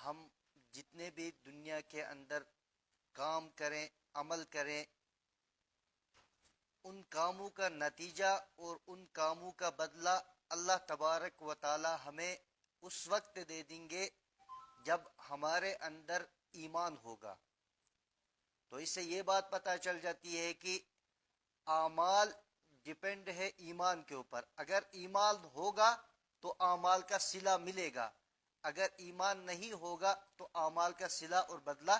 ہم جتنے بھی دنیا کے اندر کام کریں، عمل کریں، ان کاموں کا نتیجہ اور ان کاموں کا بدلہ اللہ تبارک و تعالی ہمیں اس وقت دے دیں گے جب ہمارے اندر ایمان ہوگا۔ تو اس سے یہ بات پتہ چل جاتی ہے کہ اعمال ڈپینڈ ہے ایمان کے اوپر۔ اگر ایمان ہوگا تو اعمال کا صلہ ملے گا، اگر ایمان نہیں ہوگا تو اعمال کا صلہ اور بدلہ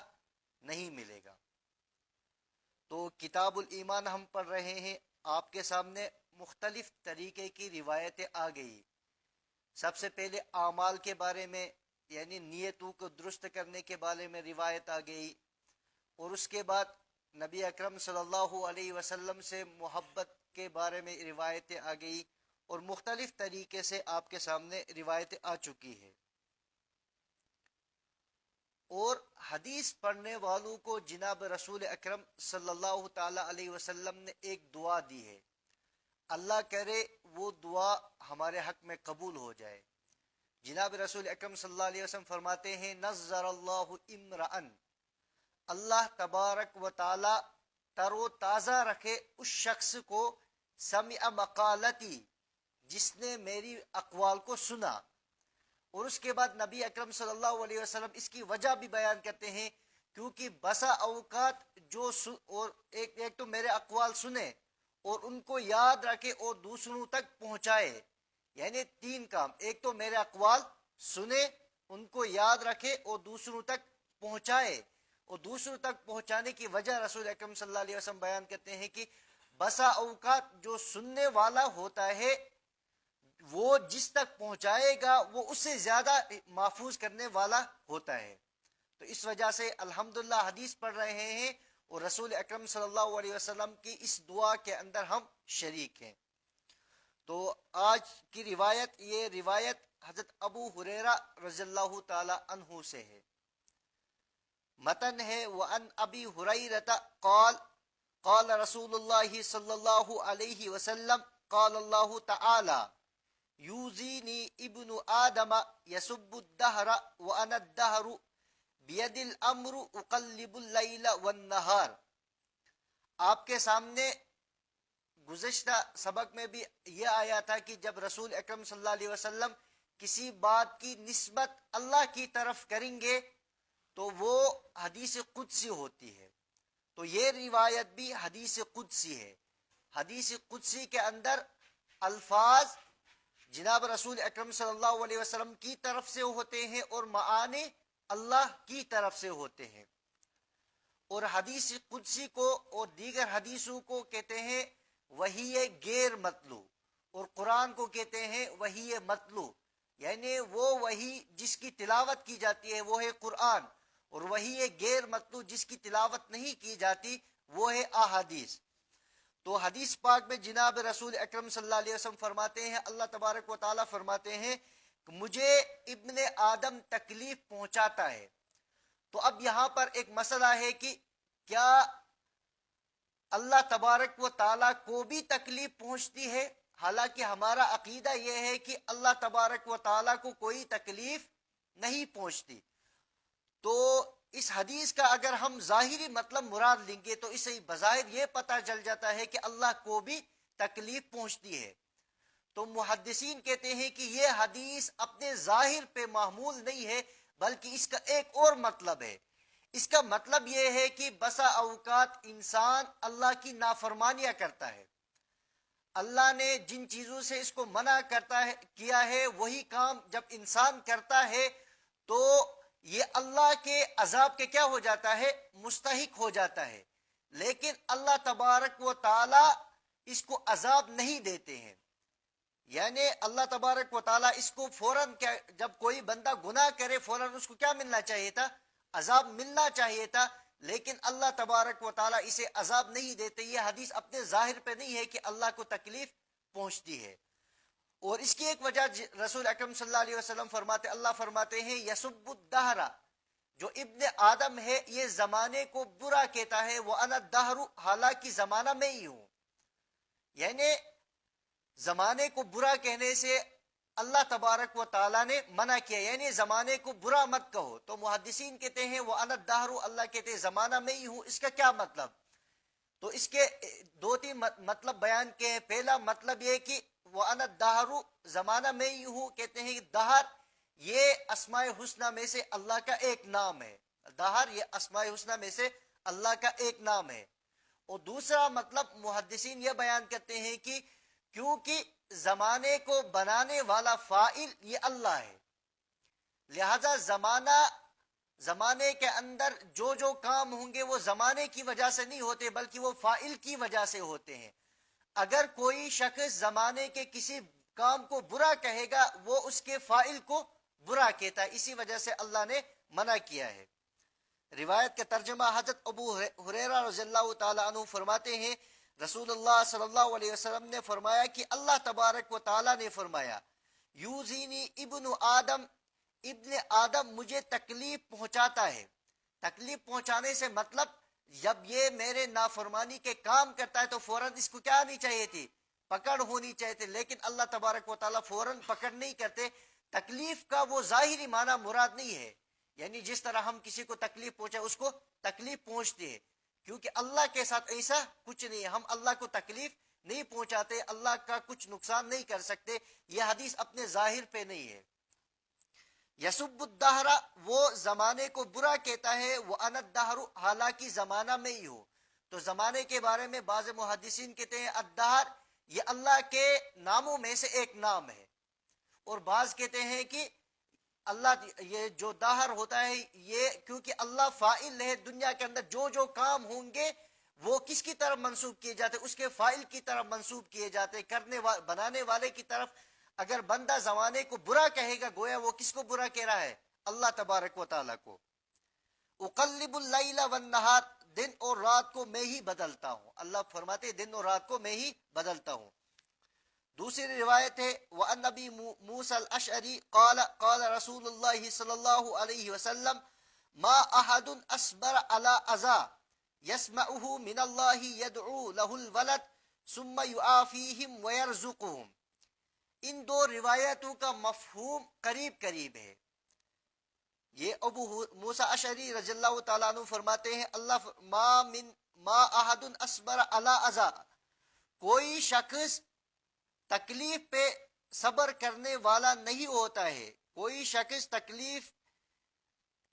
نہیں ملے گا۔ تو کتاب الایمان ہم پڑھ رہے ہیں، آپ کے سامنے مختلف طریقے کی روایتیں آ گئی۔ سب سے پہلے اعمال کے بارے میں یعنی نیتوں کو درست کرنے کے بارے میں روایت آ گئی، اور اس کے بعد نبی اکرم صلی اللہ علیہ وسلم سے محبت کے بارے میں روایتیں آ گئی، اور مختلف طریقے سے آپ کے سامنے روایتیں آ چکی ہے۔ اور حدیث پڑھنے والوں کو جناب رسول اکرم صلی اللہ تعالی علیہ وسلم نے ایک دعا دی ہے، اللہ کرے وہ دعا ہمارے حق میں قبول ہو جائے۔ جناب رسول اکرم صلی اللہ علیہ وسلم فرماتے ہیں نظر اللہ امرأن، اللہ تبارک و تعالی تر و تازہ رکھے اس شخص کو سمع مقالتی، جس نے میری اقوال کو سنا۔ اور اس کے بعد نبی اکرم صلی اللہ علیہ وسلم اس کی وجہ بھی بیان کرتے ہیں، کیونکہ بسا اوقات جو اور ایک تو میرے اقوال سنے اور ان کو یاد رکھے اور دوسروں تک پہنچائے، یعنی تین کام، ایک تو میرے اقوال سنے، ان کو یاد رکھے اور دوسروں تک پہنچائے۔ اور دوسروں تک پہنچانے کی وجہ رسول اکرم صلی اللہ علیہ وسلم بیان کرتے ہیں کہ بسا اوقات جو سننے والا ہوتا ہے وہ جس تک پہنچائے گا وہ اس سے زیادہ محفوظ کرنے والا ہوتا ہے۔ تو اس وجہ سے الحمدللہ حدیث پڑھ رہے ہیں اور رسول اکرم صلی اللہ علیہ وسلم کی اس دعا کے اندر ہم شریک ہیں۔ تو آج کی روایت، یہ روایت حضرت ابو ہریرہ رضی اللہ تعالی عنہ سے ہے۔ متن ہے وَأَنْ أَبِي هُرَيْرَةَ قال قال رسول اللہ صلی اللہ علیہ وسلم قال اللہ تعالی یوزینی ابن آدم یسب الدہر وانا الدہر بید الامر اقلب اللیل والنہار۔ آپ کے سامنے گزشتہ سبق میں بھی یہ آیا تھا کہ جب رسول اکرم صلی اللہ علیہ وسلم کسی بات کی نسبت اللہ کی طرف کریں گے تو وہ حدیث قدسی ہوتی ہے۔ تو یہ روایت بھی حدیث قدسی ہے۔ حدیث قدسی کے اندر الفاظ جناب رسول اکرم صلی اللہ علیہ وسلم کی طرف سے ہوتے ہیں اور معانی اللہ کی طرف سے ہوتے ہیں۔ اور حدیث قدسی کو اور دیگر حدیثوں کو کہتے ہیں وحی غیر مطلوع، اور قرآن کو کہتے ہیں وحی مطلوع، یعنی وہ وحی جس کی تلاوت کی جاتی ہے وہ ہے قرآن، اور وحی غیر مطلوع جس کی تلاوت نہیں کی جاتی وہ ہے احادیث۔ تو حدیث پاک میں جناب رسول اکرم صلی اللہ علیہ وسلم فرماتے ہیں، اللہ تبارک و تعالیٰ فرماتے ہیں کہ مجھے ابن آدم تکلیف پہنچاتا ہے۔ تو اب یہاں پر ایک مسئلہ ہے کہ کیا اللہ تبارک و تعالیٰ کو بھی تکلیف پہنچتی ہے؟ حالانکہ ہمارا عقیدہ یہ ہے کہ اللہ تبارک و تعالیٰ کو کوئی تکلیف نہیں پہنچتی۔ تو اس حدیث کا اگر ہم ظاہری مطلب مراد لیں گے تو اسے بظاہر یہ پتہ چل جاتا ہے کہ اللہ کو بھی تکلیف پہنچتی ہے۔ تو محدثین کہتے ہیں کہ یہ حدیث اپنے ظاہر پہ محمول نہیں ہے، بلکہ اس کا ایک اور مطلب ہے۔ اس کا مطلب یہ ہے کہ بسا اوقات انسان اللہ کی نافرمانیاں کرتا ہے، اللہ نے جن چیزوں سے اس کو منع کیا ہے وہی کام جب انسان کرتا ہے تو یہ اللہ کے عذاب کے کیا ہو جاتا ہے؟ مستحق ہو جاتا ہے۔ لیکن اللہ تبارک و تعالی اس کو عذاب نہیں دیتے ہیں، یعنی اللہ تبارک و تعالی اس کو فوراً جب کوئی بندہ گناہ کرے فوراً اس کو کیا ملنا چاہیے تھا؟ عذاب ملنا چاہیے تھا، لیکن اللہ تبارک و تعالی اسے عذاب نہیں دیتے۔ یہ حدیث اپنے ظاہر پہ نہیں ہے کہ اللہ کو تکلیف پہنچتی ہے۔ اور اس کی ایک وجہ رسول اکرم صلی اللہ علیہ وسلم فرماتے، اللہ فرماتے ہیں یسب الدہر، جو ابن آدم ہے یہ زمانے کو برا کہتا ہے، وانا الدہر، حالانکہ زمانہ میں ہی ہوں۔ یعنی زمانے کو برا کہنے سے اللہ تبارک و تعالیٰ نے منع کیا، یعنی زمانے کو برا مت کہو. تو محدثین کہتے ہیں وہ انا الدہر، اللہ کہتے ہیں زمانہ میں ہی ہوں. اس کا کیا مطلب؟ تو اس کے دو تین مطلب بیان کیے ہیں. پہلا مطلب یہ کہ وہ انا الدہر، زمانہ میں ہی ہوں. کہتے ہیں کہ دہر یہ اسماء حسنہ میں سے اللہ کا ایک نام ہے. دہر یہ اسماء حسنہ میں سے اللہ کا ایک نام ہے. اور دوسرا مطلب محدثین یہ بیان کرتے ہیں کہ کیونکہ زمانے کو بنانے والا فاعل یہ اللہ ہے، لہذا زمانے کے اندر جو کام ہوں گے وہ زمانے کی وجہ سے نہیں ہوتے بلکہ وہ فاعل کی وجہ سے ہوتے ہیں. اگر کوئی شخص زمانے کے کسی کام کو برا کہے گا وہ اس کے فاعل کو برا کہتا ہے، اسی وجہ سے اللہ نے منع کیا ہے. روایت کا ترجمہ حضرت ابو ہریرہ رضی اللہ تعالی عنہ فرماتے ہیں رسول اللہ صلی اللہ علیہ وسلم نے فرمایا کہ اللہ تبارک و تعالی نے فرمایا یوزینی ابن آدم، ابن آدم مجھے تکلیف پہنچاتا ہے. تکلیف پہنچانے سے مطلب جب یہ میرے نافرمانی کے کام کرتا ہے تو فوراً اس کو کیا آنی چاہیے تھی؟ پکڑ ہونی چاہیے تھی، لیکن اللہ تبارک و تعالیٰ فوراً پکڑ نہیں کرتے. تکلیف کا وہ ظاہری معنی مراد نہیں ہے، یعنی جس طرح ہم کسی کو تکلیف پہنچے اس کو تکلیف پہنچتی ہے، کیونکہ اللہ کے ساتھ ایسا کچھ نہیں ہے. ہم اللہ کو تکلیف نہیں پہنچاتے، اللہ کا کچھ نقصان نہیں کر سکتے. یہ حدیث اپنے ظاہر پہ نہیں ہے. یسب الدہر، وہ زمانے کو برا کہتا ہے. وہ انا الدہر، حالانکہ زمانہ میں ہی ہو. تو زمانے کے بارے میں بعض محدثین کہتے ہیں الدہر یہ اللہ کے ناموں میں سے ایک نام ہے، اور بعض کہتے ہیں کہ اللہ یہ جو دہر ہوتا ہے یہ کیونکہ اللہ فاعل ہے، دنیا کے اندر جو کام ہوں گے وہ کس کی طرف منسوب کیے جاتے؟ اس کے فاعل کی طرف منسوب کیے جاتے، بنانے والے کی طرف. اگر بندہ زمانے کو برا کہے گا گویا وہ کس کو برا کہہ رہا ہے؟ اللہ تبارک و تعالیٰ کو. اقلب اللیل والنہار، دن اور رات کو میں ہی بدلتا ہوں. اللہ فرماتے دن اور رات کو میں ہی بدلتا ہوں. دوسری روایت ہے وَأَنْ نبی موسیٰ الاشعری قال قال رسول اللہ صلی اللہ علیہ وسلم ما احد اصبر على اذى يسمعه من اللہ يدعو له الولد ثم يعافيهم ويرزقهم. ان دو روایتوں کا مفہوم قریب قریب ہے. یہ ابو موسیٰ اشعری رضی اللہ تعالیٰ عنہ فرماتے ہیں اللہ ما احد اصبر على اذى، کوئی شخص تکلیف پہ صبر کرنے والا نہیں ہوتا ہے، کوئی شخص تکلیف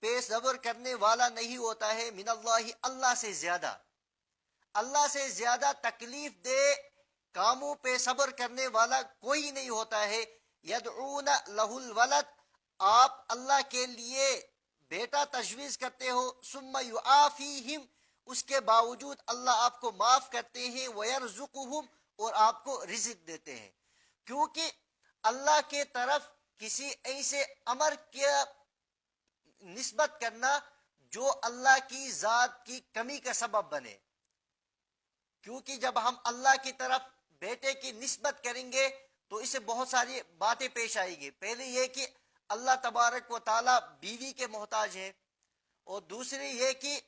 پہ صبر کرنے والا نہیں ہوتا ہے من اللہ، اللہ سے زیادہ. اللہ سے زیادہ تکلیف دہ کاموں پہ صبر کرنے والا کوئی نہیں ہوتا ہے. یدعون لہ الولد، آپ اللہ کے لیے بیٹا تجویز کرتے ہو. ثم یعافیہم، اس کے باوجود اللہ آپ کو معاف کرتے ہیں. ویرزقہم، اور آپ کو رزق دیتے ہیں. کیونکہ اللہ کے طرف کسی ایسے امر کی نسبت کرنا جو اللہ کی ذات کی کمی کا سبب بنے، کیونکہ جب ہم اللہ کی طرف بیٹے کی نسبت کریں گے تو اسے بہت ساری باتیں پیش آئیں گی. پہلے یہ کہ اللہ تبارک و تعالیٰ بیوی کے محتاج ہے، اور دوسری یہ کہ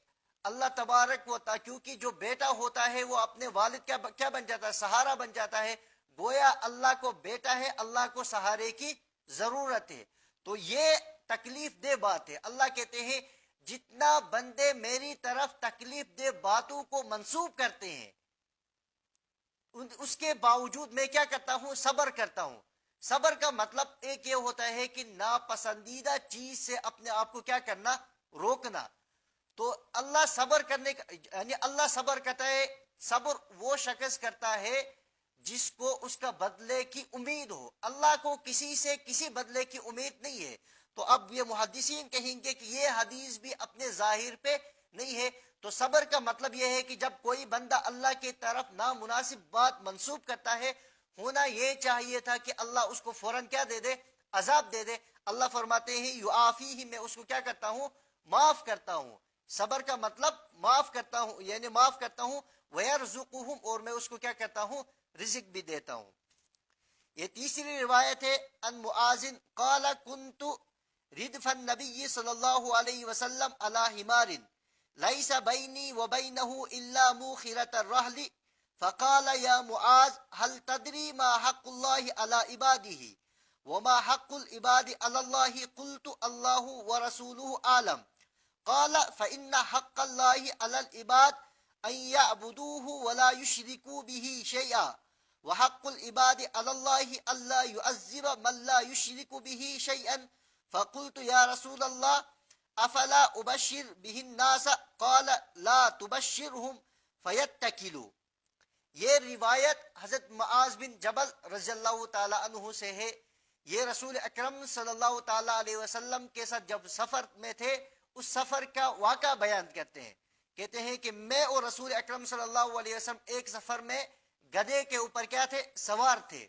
اللہ تبارک و تعالیٰ کیونکہ جو بیٹا ہوتا ہے وہ اپنے والد کیا بن جاتا ہے؟ سہارا بن جاتا ہے. گویا اللہ کو بیٹا ہے، اللہ کو سہارے کی ضرورت ہے. تو یہ تکلیف دہ بات ہے. اللہ کہتے ہیں جتنا بندے میری طرف تکلیف دہ باتوں کو منسوب کرتے ہیں اس کے باوجود میں کیا کرتا ہوں؟ صبر کرتا ہوں. صبر کا مطلب ایک یہ ہوتا ہے کہ ناپسندیدہ چیز سے اپنے آپ کو کیا کرنا؟ روکنا. تو اللہ صبر کرنے کا یعنی اللہ صبر کرتا ہے. صبر وہ شخص کرتا ہے جس کو اس کا بدلے کی امید ہو. اللہ کو کسی سے کسی بدلے کی امید نہیں ہے. تو اب یہ محدثین کہیں گے کہ یہ حدیث بھی اپنے ظاہر پہ نہیں ہے. تو صبر کا مطلب یہ ہے کہ جب کوئی بندہ اللہ کی طرف نامناسب بات منسوب کرتا ہے، ہونا یہ چاہیے تھا کہ اللہ اس کو فوراً کیا دے دے؟ عذاب دے دے. اللہ فرماتے ہیں یعافیہ، میں اس کو کیا کرتا ہوں؟ معاف کرتا ہوں. صبر کا مطلب معاف کرتا ہوں، یعنی معاف کرتا ہوں. ویرزقہم، اور میں اس کو کیا کرتا ہوں؟ رزق بھی دیتا ہوں. یہ تیسری روایت ہے ان معاذ قال كنت ردف النبی صلی اللہ علیہ وسلم علی حمار لیس بینی وبینہ الا موخرۃ الرحل فقال یا معاذ هل تدری ما حق اللہ علی عبادہ وما حق العباد علی اللہ قلت اللہ ورسولہ عالم قال فإن حق اللہ علی العباد ان یعبدوہ ولا یشرکوا به شیئا وحق العباد علی اللہ الا يعذب من لا یشرک به شیئا فقلت یا رسول اللہ افلا ابشر به الناس قال لا تبشرهم فیتکلوا. یہ روایت حضرت معاذ بن جبل رضی اللہ تعالی عنہ سے ہے. یہ رسول اکرم صلی اللہ تعالی علیہ وسلم کے ساتھ جب سفر میں تھے اس سفر کا واقعہ بیان کرتے ہیں. کہتے ہیں کہ میں اور رسول اکرم صلی اللہ علیہ وسلم ایک سفر میں گدھے کے اوپر کیا تھے؟ سوار تھے.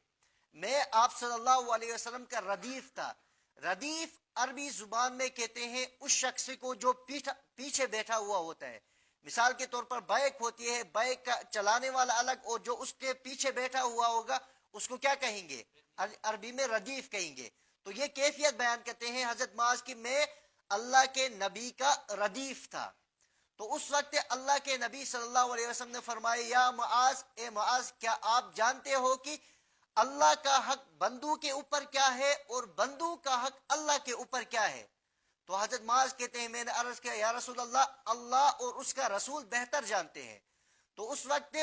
میں آپ صلی اللہ علیہ وسلم کا ردیف تھا. ردیف عربی زبان میں کہتے ہیں اس شخص کو جو پیچھے بیٹھا ہوا ہوتا ہے. مثال کے طور پر بائک ہوتی ہے، بائک کا چلانے والا الگ اور جو اس کے پیچھے بیٹھا ہوا ہوگا اس کو کیا کہیں گے؟ عربی میں ردیف کہیں گے. تو یہ کیفیت بیان کرتے ہیں حضرت معاذ کی میں اللہ کے نبی کا ردیف تھا. تو اس وقت اللہ کے نبی صلی اللہ علیہ وسلم نے فرمایا یا معاذ، اے معاذ کیا آپ جانتے ہو کہ اللہ کا حق بندوں کے اوپر کیا ہے اور بندوں کا حق اللہ کے اوپر کیا ہے؟ تو حضرت معاذ کہتے ہیں میں نے عرض کیا یا رسول اللہ، اللہ اور اس کا رسول بہتر جانتے ہیں. تو اس وقت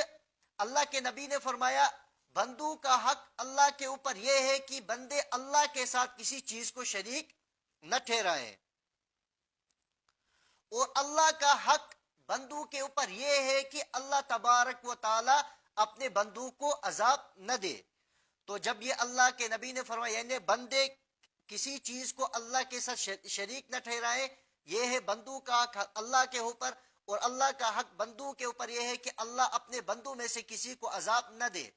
اللہ کے نبی نے فرمایا بندوں کا حق اللہ کے اوپر یہ ہے کہ بندے اللہ کے ساتھ کسی چیز کو شریک نہ ٹھہرائیں، اور اللہ کا حق بندوں کے اوپر یہ ہے کہ اللہ تبارک و تعالی اپنے بندوں کو عذاب نہ دے. تو جب یہ اللہ کے نبی نے فرمایا یعنی بندے کسی چیز کو اللہ کے ساتھ شریک نہ ٹھہرائیں، یہ ہے بندوں کا حق اللہ کے اوپر، اور اللہ کا حق بندوں کے اوپر یہ ہے کہ اللہ اپنے بندوں میں سے کسی کو عذاب نہ دے.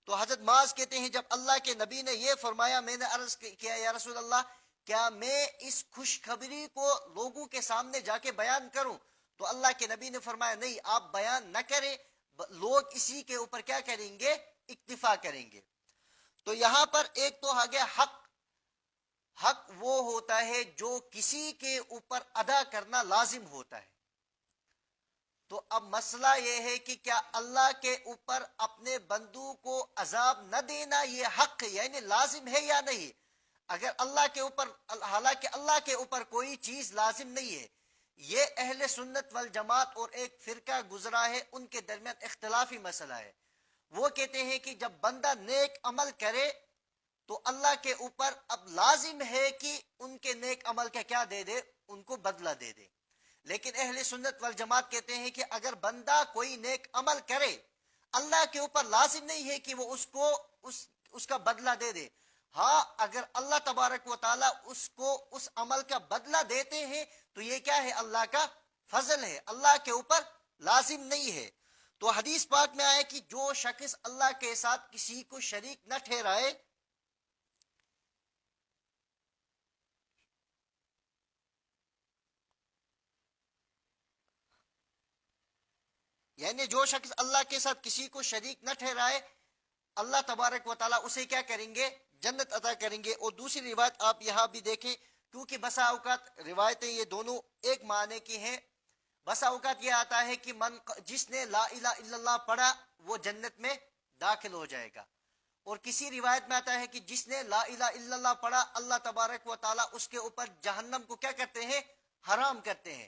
تو حضرت معاذ کہتے ہیں جب اللہ کے نبی نے یہ فرمایا میں نے عرض کیا یا رسول اللہ کیا میں اس خوشخبری کو لوگوں کے سامنے جا کے بیان کروں؟ تو اللہ کے نبی نے فرمایا نہیں، آپ بیان نہ کریں، لوگ اسی کے اوپر کیا کریں گے؟ اکتفا کریں گے. تو یہاں پر ایک تو آ گیا حق. حق وہ ہوتا ہے جو کسی کے اوپر ادا کرنا لازم ہوتا ہے. تو اب مسئلہ یہ ہے کہ کیا اللہ کے اوپر اپنے بندوں کو عذاب نہ دینا یہ حق یعنی لازم ہے یا نہیں؟ اگر اللہ کے اوپر، حالانکہ اللہ کے اوپر کوئی چیز لازم نہیں ہے، یہ اہل سنت والجماعت اور ایک فرقہ گزرا ہے ان کے درمیان اختلافی مسئلہ ہے. وہ کہتے ہیں کہ جب بندہ نیک عمل کرے تو اللہ کے اوپر اب لازم ہے کہ ان کے نیک عمل کا کیا دے دے؟ ان کو بدلہ دے دے. لیکن اہل سنت والجماعت کہتے ہیں کہ اگر بندہ کوئی نیک عمل کرے اللہ کے اوپر لازم نہیں ہے کہ وہ اس کو اس کا بدلہ دے دے. ہاں اگر اللہ تبارک و تعالیٰ اس کو اس عمل کا بدلہ دیتے ہیں تو یہ کیا ہے؟ اللہ کا فضل ہے، اللہ کے اوپر لازم نہیں ہے. تو حدیث پاک میں آیا کہ جو شخص اللہ کے ساتھ کسی کو شریک نہ ٹھہرائے یعنی جو شخص اللہ کے ساتھ کسی کو شریک نہ ٹھہرائے اللہ تبارک و تعالیٰ اسے کیا کریں گے؟ جنت عطا کریں گے. اور دوسری روایت آپ یہاں بھی دیکھیں کیونکہ بسا اوقات روایتیں یہ دونوں ایک معنی کی ہیں. بسا اوقات یہ آتا ہے کہ جس نے لا الہ الا اللہ پڑھا وہ جنت میں داخل ہو جائے گا، اور کسی روایت میں آتا ہے کہ جس نے لا الہ الا اللہ پڑھا اللہ تبارک و تعالیٰ اس کے اوپر جہنم کو کیا کرتے ہیں؟ حرام کرتے ہیں.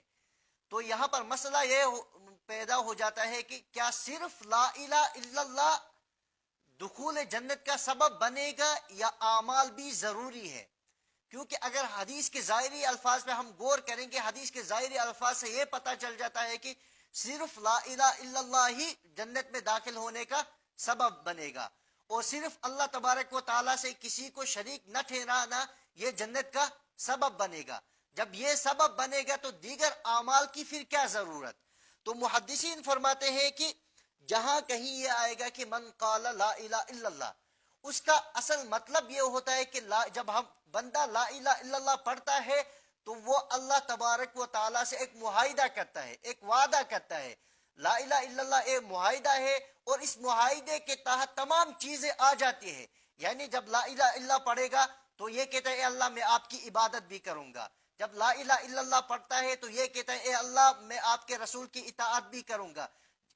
تو یہاں پر مسئلہ یہ پیدا ہو جاتا ہے کہ کیا صرف لا الہ الا اللہ دخول جنت کا سبب بنے گا یا اعمال بھی ضروری ہے؟ کیونکہ اگر حدیث کے ظاہری الفاظ پہ ہم غور کریں گے حدیث کے ظاہری الفاظ سے یہ پتہ چل جاتا ہے کہ صرف لا الہ الا اللہ ہی جنت میں داخل ہونے کا سبب بنے گا، اور صرف اللہ تبارک و تعالیٰ سے کسی کو شریک نہ ٹھہرانا یہ جنت کا سبب بنے گا. جب یہ سبب بنے گا تو دیگر اعمال کی پھر کیا ضرورت؟ تو محدثین فرماتے ہیں کہ جہاں کہیں یہ آئے گا کہ من قال لا الہ الا اللہ، اس کا اصل مطلب یہ ہوتا ہے کہ جب ہم بندہ لا الہ الا اللہ پڑھتا ہے تو وہ اللہ تبارک و تعالیٰ سے ایک معاہدہ کرتا ہے، ایک وعدہ کرتا ہے. لا الہ الا اللہ ایک معاہدہ ہے اور اس معاہدے کے تحت تمام چیزیں آ جاتی ہیں. یعنی جب لا الہ الا اللہ پڑھے گا تو یہ کہتا ہے اے اللہ میں آپ کی عبادت بھی کروں گا. جب لا الہ الا اللہ پڑھتا ہے تو یہ کہتا ہے اے اللہ میں آپ کے رسول کی اطاعت بھی کروں گا.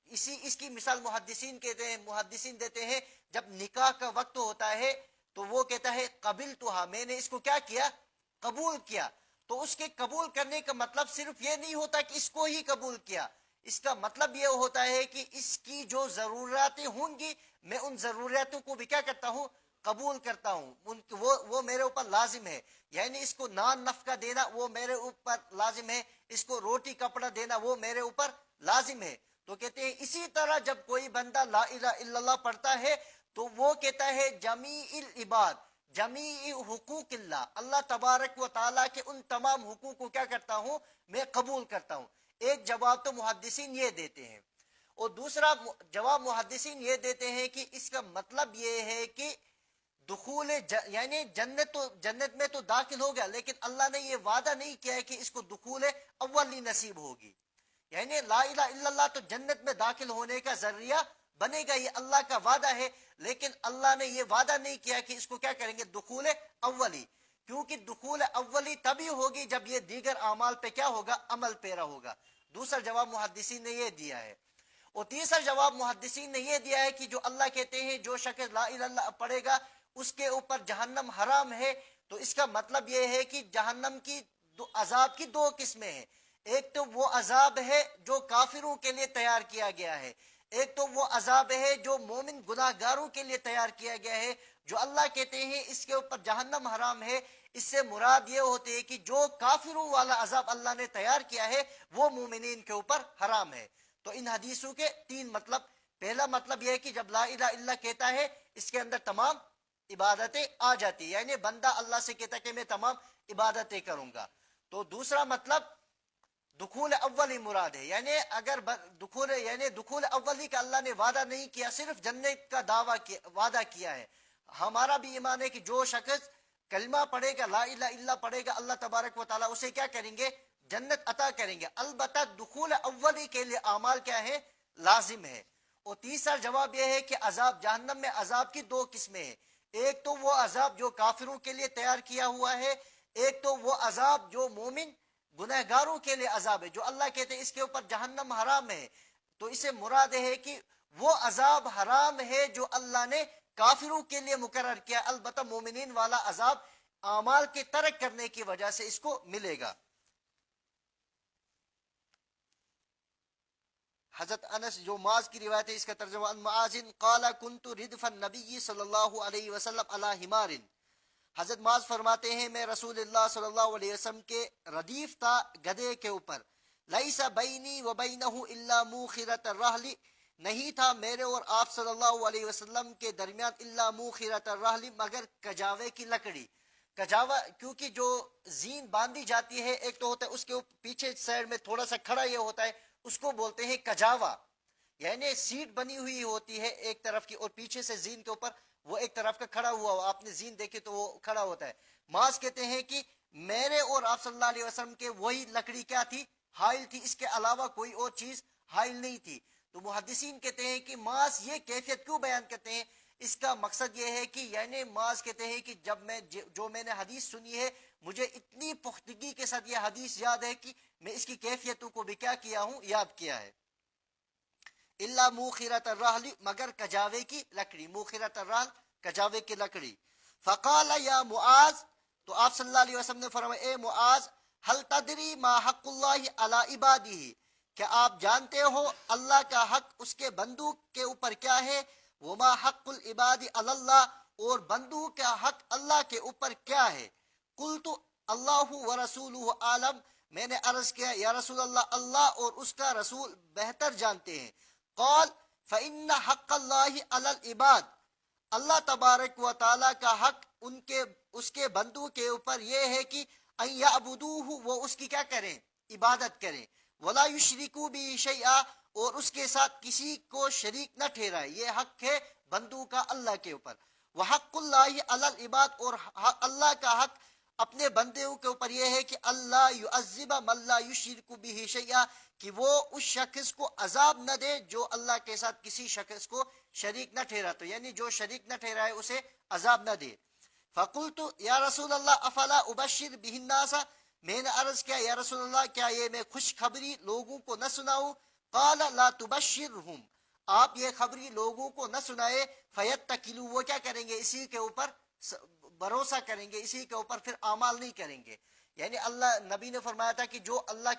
اس کی مثال محدثین کہتے ہیں، محدثین دیتے ہیں جب نکاح کا وقت ہوتا ہے تو وہ کہتا ہے قبلتها، میں نے اس کو کیا کیا؟ قبول کیا۔ تو اس کے قبول کرنے کا مطلب صرف یہ نہیں ہوتا کہ اس کو ہی قبول کیا، اس کا مطلب یہ ہوتا ہے کہ اس کی جو ضرورتیں ہوں گی میں ان ضرورتوں کو بھی کیا کرتا ہوں؟ قبول کرتا ہوں، وہ میرے اوپر لازم ہے۔ یعنی اس کو نان نفقہ دینا وہ میرے اوپر لازم ہے، اس کو روٹی کپڑا دینا وہ میرے اوپر لازم ہے۔ تو کہتے ہیں اسی طرح جب کوئی بندہ لا الہ الا اللہ پڑھتا ہے تو وہ کہتا ہے جمیع العباد، جمیع حقوق اللہ، اللہ تبارک و تعالیٰ کے ان تمام حقوق کو کیا کرتا ہوں؟ میں قبول کرتا ہوں۔ ایک جواب تو محدثین یہ دیتے ہیں، اور دوسرا جواب محدثین یہ دیتے ہیں کہ اس کا مطلب یہ ہے کہ دخول یعنی جنت میں تو داخل ہو گیا، لیکن اللہ نے یہ وعدہ نہیں کیا ہے کہ اس کو دخول اولی نصیب ہوگی۔ یعنی لا الہ الا اللہ تو جنت میں داخل ہونے کا ذریعہ بنے گا، یہ اللہ کا وعدہ ہے، لیکن اللہ نے یہ وعدہ نہیں کیا کہ اس کو کیا کریں گے؟ دخول اولی، کیونکہ دخول اولی تبھی ہوگی جب یہ دیگر اعمال پہ کیا ہوگا؟ عمل پیرا ہوگا۔ دوسرا جواب محدثین نے یہ دیا ہے، اور تیسرا جواب محدثین نے یہ دیا ہے کہ جو اللہ کہتے ہیں جو شخص لا الہ الا اللہ پڑھے گا اس کے اوپر جہنم حرام ہے، تو اس کا مطلب یہ ہے کہ جہنم کی عذاب کی دو قسمیں ہیں، ایک تو وہ عذاب ہے جو کافروں کے لیے تیار کیا گیا ہے، ایک تو وہ عذاب ہے جو مومن گناہ گاروں کے لیے تیار کیا گیا ہے۔ جو اللہ کہتے ہیں اس کے اوپر جہنم حرام ہے، اس سے مراد یہ ہوتے ہے کہ جو کافروں والا عذاب اللہ نے تیار کیا ہے وہ مومنین کے اوپر حرام ہے۔ تو ان حدیثوں کے تین مطلب، پہلا مطلب یہ ہے کہ جب لا الہ الا اللہ کہتا ہے اس کے اندر تمام عبادتیں آ جاتی، یعنی بندہ اللہ سے کہتا ہے کہ میں تمام عبادتیں کروں گا۔ تو دوسرا مطلب دخول اولی مراد ہے، یعنی اگر دخول اولی کا اللہ نے وعدہ نہیں کیا، صرف جنت کا وعدہ کیا ہے۔ ہمارا بھی ایمان ہے کہ جو شخص کلمہ پڑھے گا، لا الہ الا اللہ پڑھے گا، اللہ تبارک و تعالیٰ اسے کیا کریں گے؟ جنت عطا کریں گے۔ البتہ دخول اولی کے لیے اعمال کیا ہے؟ لازم ہے۔ اور تیسرا جواب یہ ہے کہ عذاب، جہنم میں عذاب کی دو قسمیں ہیں، ایک تو وہ عذاب جو کافروں کے لیے تیار کیا ہوا ہے، ایک تو وہ عذاب جو مومن گنہگاروں کے لیے عذاب ہے۔ جو اللہ کہتے ہیں اس کے اوپر جہنم حرام ہے، تو اسے مراد ہے کہ وہ عذاب حرام ہے جو اللہ نے کافروں کے لیے مقرر کیا، البتہ مومنین والا عذاب اعمال کے ترک کرنے کی وجہ سے اس کو ملے گا۔ حضرت انس جو معاذ کی روایت ہے اس کا ترجمہ، ان معاذ قال كنت ردف النبی صلی اللہ علیہ وسلم علی حمار، حضرت معاذ فرماتے ہیں میں رسول اللہ صلی اللہ علیہ وسلم کے ردیف تھا گدھے کے اوپر، لیس بینی و بینہ الا موخرۃ الرحل، نہیں تھا میرے اور آپ صلی اللہ علیہ وسلم کے درمیان الا موخرۃ الرحل، مگر کجاوے کی لکڑی۔ کجاوا کیونکہ جو زین باندھی جاتی ہے، ایک تو ہوتا ہے اس کے پیچھے سائڈ میں تھوڑا سا کھڑا یہ ہوتا ہے، اس کو بولتے ہیں کجاوا، یعنی سیٹ بنی ہوئی ہوتی ہے ایک طرف کی، اور پیچھے سے زین کے اوپر وہ ایک طرف کا کھڑا ہوا ہو، آپ نے زین دیکھی تو وہ کھڑا ہوتا ہے۔ معاذ کہتے ہیں کہ میرے اور آپ صلی اللہ علیہ وسلم کے وہی لکڑی کیا تھی؟ حائل تھی، اس کے علاوہ کوئی اور چیز حائل نہیں تھی۔ تو محدثین کہتے ہیں کہ معاذ یہ کیفیت کیوں بیان کرتے ہیں؟ اس کا مقصد یہ ہے کہ یعنی معاذ کہتے ہیں کہ جب میں نے حدیث سنی ہے، مجھے اتنی پختگی کے ساتھ یہ حدیث یاد ہے کہ میں اس کی کیفیتوں کو بھی کیا کیا ہوں؟ یاد کیا ہے۔ الا موخرۃ الرحل، مگر کجاوے کی لکڑی، موخرۃ الرحل کجاوے کی لکڑی۔ فقال یا معاذ، تو آپ صلی اللہ علیہ وسلم نے فرمایا اے معاذ، هل تدری ما حق اللہ علی عبادہ، کیا آپ جانتے ہو اللہ کا حق اس کے بندوں کے اوپر کیا ہے؟ وما حق العباد علی اللہ، اور بندوں کا حق اللہ کے اوپر کیا ہے؟ قلت اللہ ورسولہ عالم، میں نے عرض کیا یا رسول اللہ، اللہ اور اس کا رسول بہتر جانتے ہیں۔ قال فإن حق اللہ علی العباد، اللہ تبارک و تعالیٰ کا حق اس کے بندوں کے اوپر یہ ہے کہ ان یعبدوہ، وہ اس کی کیا کریں؟ عبادت کریں، ولا یشرکوا بہ شیئا، اور اس کے ساتھ کسی کو شریک نہ ٹھہرائے، یہ حق ہے بندوں کا اللہ کے اوپر۔ وحق اللہ علی العباد، اور اللہ کا حق اپنے بندوں کے اوپر یہ ہے کہ اللہ یعذب من لا یشرک بہ شیئا، کہ وہ اس شخص کو عذاب نہ دے جو اللہ کے ساتھ کسی شخص کو شریک نہ ٹھہراتا، یعنی جو شریک نہ ٹھہرائے اسے عذاب نہ دے۔ فقلت یا رسول اللہ افلا ابشر بہ الناس، میں نے عرض کیا یا رسول اللہ کیا یہ میں خوشخبری لوگوں کو نہ سناؤں؟ قال لا تبشرہم، آپ یہ خبری لوگوں کو نہ سنائے، فیتکلوا، وہ کیا کریں گے؟ اسی کے اوپر بھروسہ کریں گے اسی کے اوپر، پھر اعمال نہیں کریں گے. یعنی اللہ نبی نے فرمایا تھا کہ جو اللہ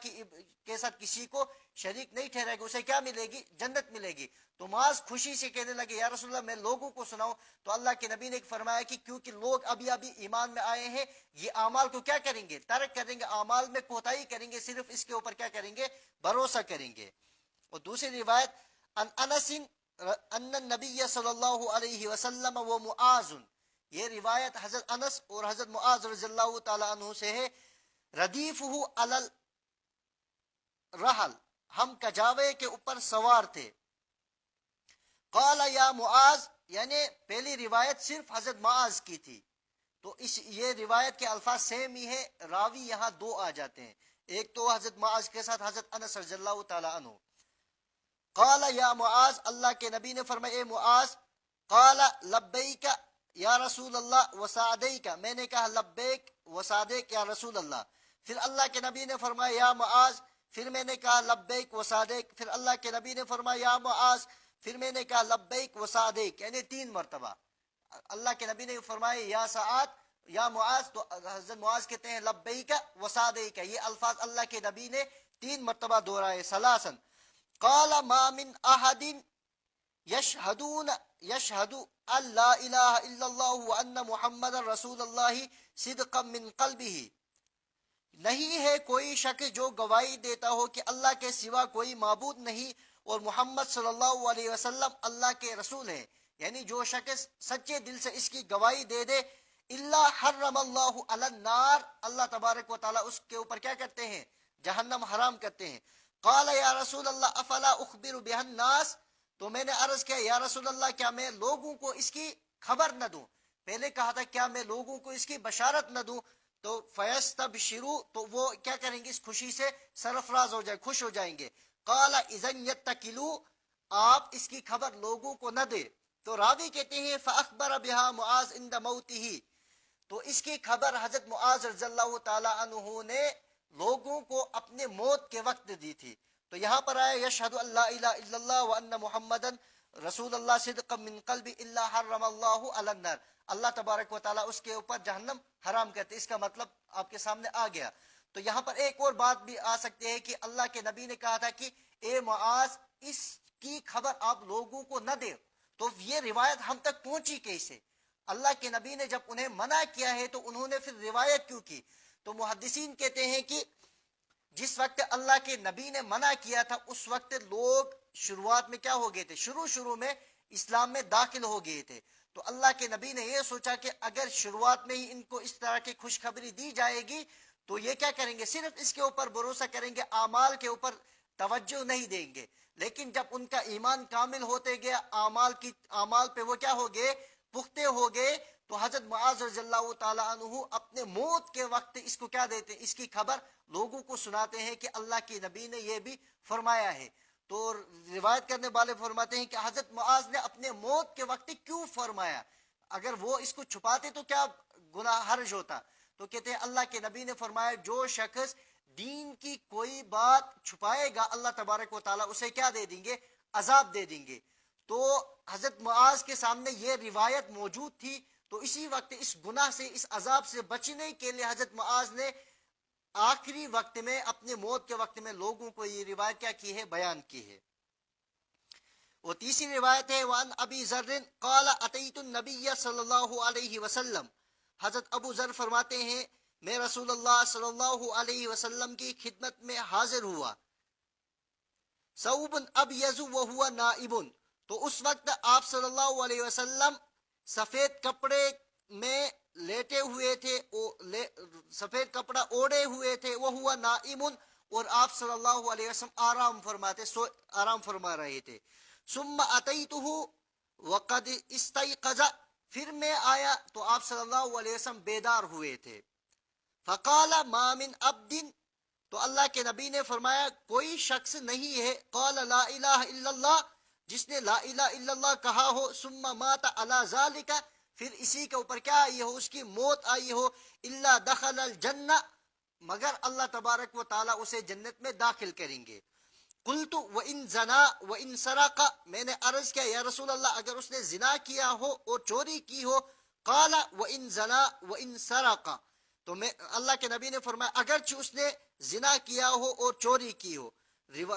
کے ساتھ کسی کو شریک نہیں ٹھہرائے گا اسے کیا ملے گی؟ جنت ملے گی. تو معاذ خوشی سے کہنے لگے یا رسول اللہ میں لوگوں کو سناؤں. تو اللہ کے نبی نے فرمایا کہ کیونکہ لوگ ابھی ایمان میں آئے ہیں، یہ اعمال کو کیا کریں گے؟ ترک کریں گے، اعمال میں کوتاہی کریں گے، صرف اس کے اوپر کیا کریں گے؟ بھروسہ کریں گے. اور دوسری روایت ان انس ان النبی صلی اللہ علیہ وسلم و معاذ، یہ روایت حضرت انس اور حضرت معاذ رضی اللہ تعالی عنہ سے ہے. ردیفہ علی الرحل، ہم کجاوے کے اوپر سوار تھے. قال یا معاذ، یعنی پہلی روایت صرف حضرت معاذ کی تھی، تو یہ روایت کے الفاظ سیم ہی ہے، راوی یہاں دو آ جاتے ہیں، ایک تو حضرت معاذ کے ساتھ حضرت انس رضی اللہ تعالی عنہ. قال یا معاذ، اللہ کے نبی نے فرمایا اے معاذ. قال لبیک یا رسول اللہ وسعدیک، میں نے کہا لبیک وسعدیک یا رسول اللہ. پھر اللہ کے نبی نے فرمایا یا معاذ، پھر میں نے کہا لبیک وسعدیک. پھر اللہ کے نبی نے فرمایا یا معاذ، پھر میں نے کہا لبیک وسعدیک، یعنی 3 مرتبہ. اللہ کے نبی نے فرمایا یا سعد یا معاذ، تو حضرت معاذ کہتے ہیں لبیک وسعدیک. یہ الفاظ اللہ کے نبی نے 3 مرتبہ دہرائے، ثلاثا. قال ما من احد یشہد ان لا الہ الا اللہ وان محمد رسول اللہ صدقا من قلبہ، نہیں ہے کوئی شخص جو گواہی دیتا ہو کہ اللہ کے سوا کوئی معبود نہیں اور محمد صلی اللہ علیہ وسلم اللہ کے رسول ہیں، یعنی جو شخص سچے دل سے اس کی گواہی دے دے، الا حرم اللہ علی النار، اللہ تبارک و تعالی اس کے اوپر کیا کرتے ہیں؟ جہنم حرام کرتے ہیں. قال یا رسول اللہ افلا اخبر بها الناس، تو میں نے عرض کیا یا رسول اللہ کیا میں لوگوں کو اس کی خبر نہ دوں؟ پہلے کہا تھا کیا میں لوگوں کو اس کی بشارت نہ دوں؟ تو فیستبشروا، تو وہ کیا کریں گے؟ اس خوشی سے سرفراز ہو جائیں، خوش ہو جائیں گے. قال اذن یتکلوا، آپ اس کی خبر لوگوں کو نہ دے. تو راوی کہتے ہیں فاخبر بها معاذ عند موته، تو اس کی خبر حضرت معاذ رضی اللہ تعالی عنہ نے لوگوں کو اپنے موت کے وقت دی تھی. تو یہاں پر آیا یشہد ان لا الہ الا اللہ وان محمدن رسول اللہ صدقا من قلب الا حرم اللہ علی النار، اللہ تبارک و تعالیٰ اس کے اوپر جہنم حرام کرتے. اس کا مطلب آپ کے سامنے آ گیا. تو یہاں پر ایک اور بات بھی آ سکتی ہے کہ اللہ کے نبی نے کہا تھا کہ اے معاذ اس کی خبر آپ لوگوں کو نہ دے. تو یہ روایت ہم تک پہنچی کیسے؟ اللہ کے نبی نے جب انہیں منع کیا ہے تو انہوں نے پھر روایت کیوں کی؟ تو محدثین کہتے ہیں کہ جس وقت اللہ کے نبی نے منع کیا تھا اس وقت لوگ شروعات میں کیا ہو گئے تھے؟ شروع میں اسلام میں داخل ہو گئے تھے. تو اللہ کے نبی نے یہ سوچا کہ اگر شروعات میں ہی ان کو اس طرح کی خوشخبری دی جائے گی تو یہ کیا کریں گے؟ صرف اس کے اوپر بھروسہ کریں گے، اعمال کے اوپر توجہ نہیں دیں گے. لیکن جب ان کا ایمان کامل ہوتے گیا، اعمال پہ وہ کیا ہو گئے؟ پختے ہو گئے. تو حضرت معاذ رضی اللہ تعالی عنہ اپنے موت کے وقت اس کو کیا دیتے ہیں؟ اس کی خبر لوگوں کو سناتے ہیں کہ اللہ کے نبی نے یہ بھی فرمایا ہے. تو روایت کرنے والے فرماتے ہیں کہ حضرت معاذ نے اپنے موت کے وقت کیوں فرمایا؟ اگر وہ اس کو چھپاتے تو کیا گناہ حرج ہوتا؟ تو کہتے ہیں اللہ کے نبی نے فرمایا جو شخص دین کی کوئی بات چھپائے گا اللہ تبارک و تعالیٰ اسے کیا دے دیں گے؟ عذاب دے دیں گے. تو حضرت معاذ کے سامنے یہ روایت موجود تھی، تو اسی وقت اس گناہ سے، اس عذاب سے بچنے کے لیے حضرت معاذ نے آخری وقت میں، اپنے موت کے وقت میں لوگوں کو یہ روایت کیا کی ہے؟ بیان کی ہے. وہ تیسری روایت ہے وان ابی ذر قال اتیت النبی صلی اللہ علیہ وسلم، حضرت ابو ذر فرماتے ہیں میں رسول اللہ صلی اللہ علیہ وسلم کی خدمت میں حاضر ہوا. ثوب ابیض وهو نائب، تو اس وقت آپ صلی اللہ علیہ وسلم سفید کپڑے میں لیٹے ہوئے تھے، سفید کپڑا اوڑے ہوئے تھے. وهو نائم، اور آپ صلی اللہ علیہ وسلم آرام فرما رہے تھے. ثم اتیتہ وقد استيقظ، پھر میں آیا تو آپ صلی اللہ علیہ وسلم بیدار ہوئے تھے. فقال ما من عبد، تو اللہ کے نبی نے فرمایا کوئی شخص نہیں ہے، قال لا الہ الا اللہ، جس نے لا الہ الا اللہ کہا ہو، ثم مات علی ذالک، پھر اسی کے اوپر کیا آئی ہو؟ اس کی موت آئی ہو، الا دخل الجنہ، مگر اللہ تبارک و تعالیٰ اسے جنت میں داخل کریں گے. قلت وان زنا وان سرق، میں نے عرض کیا یا رسول اللہ اگر اس نے زنا کیا ہو اور چوری کی ہو، قال وَإِن زَنَا وَإِن سَرَقَ، تو میں اللہ کے نبی نے فرمایا اگرچہ اس نے زنا کیا ہو اور چوری کی ہو.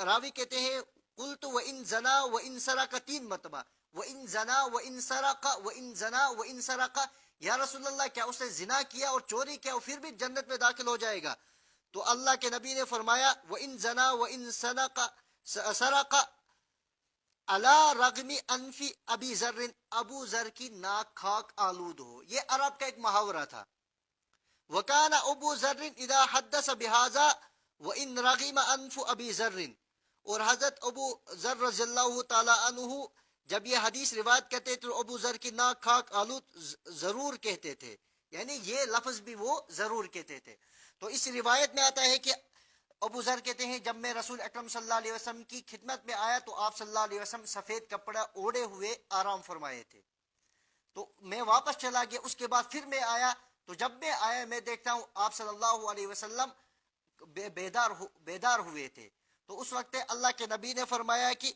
راوی کہتے ہیں قلت وَإِن زَنَا وَإِن سَرَقَ، 3 مرتبہ وَإِن زَنَا وَإِن سَرَقَ وَإِن زَنَا وَإِن سَرَقَ. یا رسول اللہ کیا اس نے زنا کیا اور چوری کیا اور پھر بھی جنت میں داخل ہو جائے گا؟ تو اللہ کے نبی نے فرمایا وَإِن زَنَا وَإِن سَرَقَ عَلَى رَغْمِ أَنْفِ أَبِي ذَرٍ، ابو ذر کی ناک خاک آلود ہو. یہ عرب کا ایک محاورہ تھا. وَكَانَ أَبُو ذَرٍ إِذَا حَدَّثَ بِهَذَا وَإِن رَغِمَ أَنْفُ أَبِي ذَرٍ، اور حضرت ابو ذر رضی اللہ تعالی عنہ جب یہ حدیث روایت کرتے تو ابو ذر کی ناک خاک آلود ضرور کہتے تھے، یعنی یہ لفظ بھی وہ ضرور کہتے تھے. تو اس روایت میں آتا ہے کہ ابو ذر کہتے ہیں جب میں رسول اکرم صلی اللہ علیہ وسلم کی خدمت میں آیا تو آپ صلی اللہ علیہ وسلم سفید کپڑا اوڑے ہوئے آرام فرمائے تھے. تو میں واپس چلا گیا. اس کے بعد پھر میں آیا تو جب میں آیا میں دیکھتا ہوں آپ صلی اللہ علیہ وسلم بیدار ہوئے تھے. تو اس وقت اللہ کے نبی نے فرمایا کہ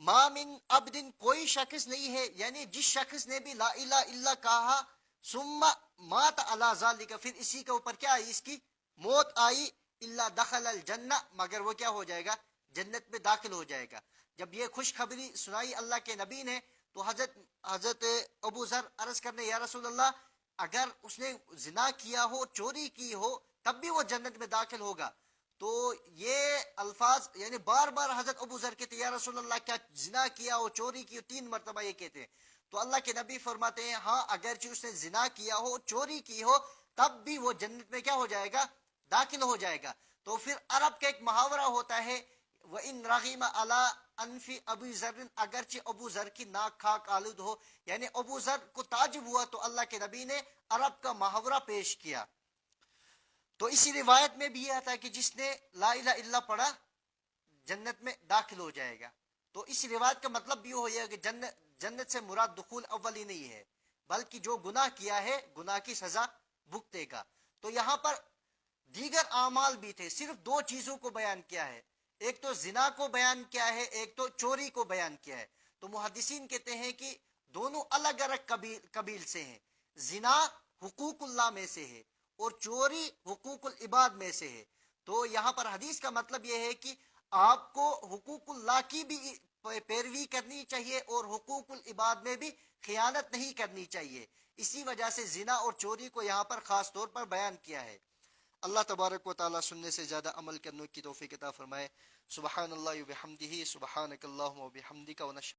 ما من عبد، کوئی شخص نہیں ہے، یعنی جس شخص نے بھی لا الہ الا کہا ثم مات علی ذالک، پھر اسی کے اوپر کیا آئی، اس کی موت آئی، الا دخل الجنہ، مگر وہ کیا ہو جائے گا، جنت میں داخل ہو جائے گا. جب یہ خوشخبری سنائی اللہ کے نبی نے تو حضرت ابو ذر عرض کرنے یا رسول اللہ اگر اس نے زنا کیا ہو چوری کی ہو تب بھی وہ جنت میں داخل ہوگا. تو یہ الفاظ یعنی بار بار حضرت ابو ذر کہتے ہیں یا رسول اللہ کیا زنا کیا ہو چوری کی ہو، 3 مرتبہ یہ کہتے ہیں. تو اللہ کے نبی فرماتے ہیں ہاں اگرچہ اس نے زنا کیا ہو چوری کی ہو تب بھی وہ جنت میں کیا ہو جائے گا، داخل ہو جائے گا. تو پھر عرب کا ایک محاورہ ہوتا ہے وَإِن رَغِمَ عَلَىٰ أَنْفِ أَبِي ذَرٍ، اگرچہ ابو ذر کی ناک خاک آلود ہو، یعنی ابو ذر کو تعجب ہوا تو اللہ کے نبی نے عرب کا محاورہ پیش کیا. تو اسی روایت میں بھی یہ آتا ہے کہ جس نے لا الہ الا پڑھا جنت میں داخل ہو جائے گا. تو اس روایت کا مطلب بھی ہو جائے کہ جنت سے مراد دخول اولی نہیں ہے بلکہ جو گناہ کیا ہے گناہ کی سزا بھگتے گا. تو یہاں پر دیگر اعمال بھی تھے، صرف 2 چیزوں کو بیان کیا ہے، ایک تو زنا کو بیان کیا ہے، ایک تو چوری کو بیان کیا ہے. تو محدثین کہتے ہیں کہ دونوں الگ الگ قبیل سے ہیں. زنا حقوق اللہ میں سے ہے اور چوری حقوق العباد میں سے ہے. تو یہاں پر حدیث کا مطلب یہ ہے کہ آپ کو حقوق اللہ کی بھی پیروی کرنی چاہیے اور حقوق العباد میں بھی خیانت نہیں کرنی چاہیے. اسی وجہ سے زنا اور چوری کو یہاں پر خاص طور پر بیان کیا ہے. اللہ تبارک و تعالی سننے سے زیادہ عمل کرنے کی توفیق عطا فرمائے. سبحان اللہ و بحمدہ، سبحانک اللہم و بحمدک، و نشہد